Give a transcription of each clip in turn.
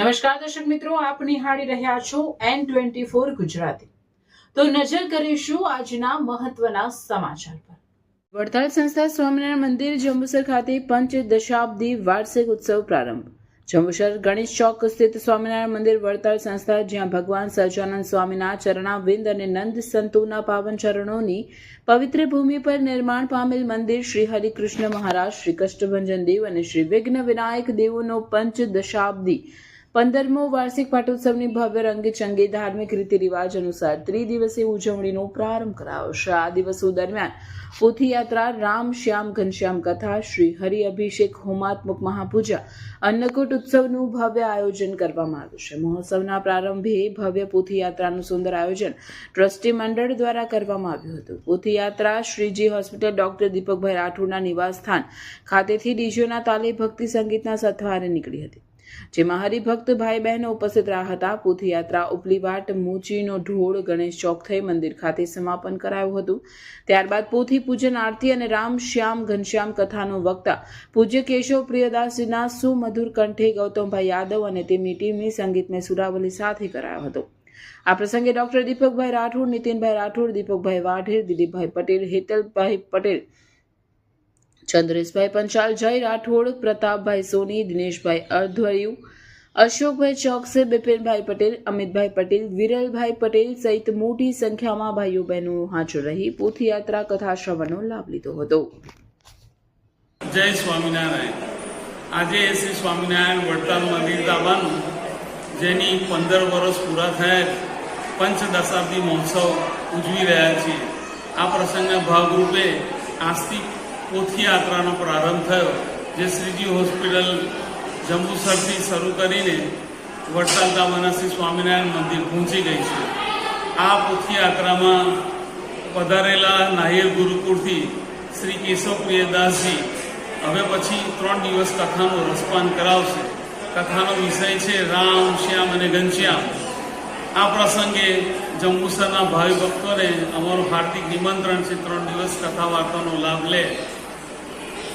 નમસ્કાર દર્શક મિત્રો, આપ નિહાળી રહ્યા છો N24 ગુજરાતી। તો નજર કરીશું આજના મહત્વના સમાચાર પર। વડતાલ સંસ્થા સ્વામિનારાયણ મંદિર જંબુસર ખાતે પંચદશાબ્દી વાર્ષિક ઉત્સવ પ્રારંભ। જંબુસર ગણેશ ચોક સ્થિત સ્વામિનારાયણ મંદિર વડતાલ સંસ્થા, જ્યાં ભગવાન સહજાનંદ સ્વામીના ચરણાવિંદ અને નંદ સંતોના પાવન ચરણોની પવિત્ર ભૂમિ પર નિર્માણ પામેલ મંદિર શ્રી હરિકૃષ્ણ મહારાજ, શ્રી કષ્ટભંજન દેવ અને શ્રી વિઘ્ન વિનાયક દેવોનો પંચદશાબ્દી 15મો વાર્ષિક પાટોત્સવની ભવ્ય રંગેચંગે ધાર્મિક રીતિ રિવાજ અનુસાર ત્રિદિવસીય ઉજવણીનો પ્રારંભ કરાયો છે। આ દિવસો દરમિયાન પોથીયાત્રા, રામ શ્યામ ઘનશ્યામ કથા, શ્રી હરિ અભિષેક, હોમાત્મક મહાપૂજા, અન્નકૂટ ઉત્સવનું ભવ્ય આયોજન કરવામાં આવ્યું છે। મહોત્સવના પ્રારંભે ભવ્ય પોથીયાત્રાનું સુંદર આયોજન ટ્રસ્ટી મંડળ દ્વારા કરવામાં આવ્યું હતું। પોથીયાત્રા શ્રીજી હોસ્પિટલ ડોક્ટર દીપકભાઈ રાઠોડના નિવાસ સ્થાન ખાતેથી ડીજેના તાલે ભક્તિ સંગીતના સથવારે નીકળી હતી, જેમાં હરિભક્ત ભાઈ બહેનો ઉપસ્થિત રહ્યા હતા। પોથીયાત્રા ઉપલીવાટ મૂચીનો ઢોળ ગણેશ ચોક થઈ મંદિર ખાતે સમાપન કરાયું હતું। ત્યારબાદ પોથી પૂજન, આરતી અને રામ શ્યામ ઘનશ્યામ કથાનો વક્તા પૂજ્ય કેશવ પ્રિયદાસજીના સુમધુર કંઠે ગૌતમભાઈ યાદવ અને તેમની ટીમની સંગીતમય સુરાવલી સાથે કરાયો હતો। આ પ્રસંગે ડોક્ટર દીપકભાઈ રાઠોડ, નીતિનભાઈ રાઠોડ, દીપકભાઈ વાઢેર, દિલીપભાઈ પટેલ, હેતલભાઈ પટેલ, ચંદ્રેશભાઈ પંચાલ, જય રાઠોડ, પ્રતાપભાઈ સોની, દિનેશભાઈ અર્ધવયુ, અશોકભાઈ ચોકસે, બિપિનભાઈ પટેલ, અમિતભાઈ પટેલ, વિરલભાઈ પટેલ સહિત મોટી સંખ્યામાં ભાઈઓ બહેનો હાજર રહી પોથીયાત્રા કથા શ્રવણનો લાભ લીધો હતો। જય સ્વામિનારાયણ। આજે શ્રી સ્વામિનારાયણ વડતાલ મંદિર દાવાનું જેની 15 વર્ષ પૂરા થયા પંચદશાબ્દી મહોત્સવ ઉજવી રહ્યા છીએ। આ પ્રસંગના ભાગરૂપે આજથી પોથીયાત્રાનો પ્રારંભ થયો, જે શ્રીજી હોસ્પિટલ જંબુસરથી શરૂ કરીને વડતાલ દાવાના શ્રી સ્વામિનારાયણ મંદિર પહોંચી ગઈ છે। આ પોથીયાત્રામાં પધારેલા નાહિર ગુરુકુળથી શ્રી કેશવ પ્રિયદાસજી હવે પછી 3 દિવસ કથાનું રસપાન કરાવશે। કથાનો વિષય છે રામ શ્યામ અને ઘનશ્યામ। આ પ્રસંગે જંબુસરના ભાવિ ભક્તોને અમારું હાર્દિક નિમંત્રણ છે 3 દિવસ કથા વાર્તાનો લાભ લે।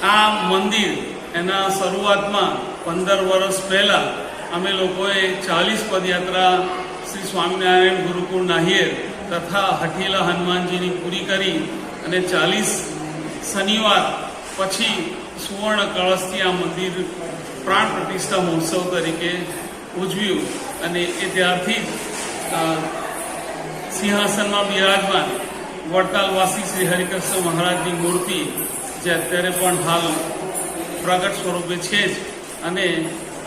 આ મંદિર એના શરૂઆતમાં 15 વર્ષ પહેલાં અમે લોકોએ 40 પદયાત્રા શ્રી સ્વામિનારાયણ ગુરુકુળ નાહિર તથા હઠીલા હનુમાનજીની પૂરી કરી અને 40 શનિવાર પછી સુવર્ણ કળશથી આ મંદિર પ્રાણ પ્રતિષ્ઠા મહોત્સવ તરીકે ઉજવ્યું અને એ ત્યારથી સિંહાસનમાં બિરાજમાન વડતાલવાસી શ્રી હરિકૃષ્ણ મહારાજની મૂર્તિ જે અત્યારે પણ હાલ પ્રગટ સ્વરૂપે છે જ, અને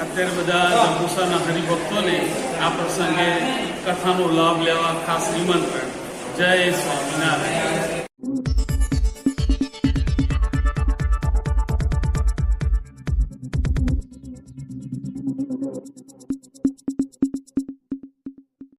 અત્યારે બધા જંબુસરના હરિભક્તોને આ પ્રસંગે કથાનો લાભ લેવા ખાસ નિમંત્રણ। જય સ્વામિનારાયણ।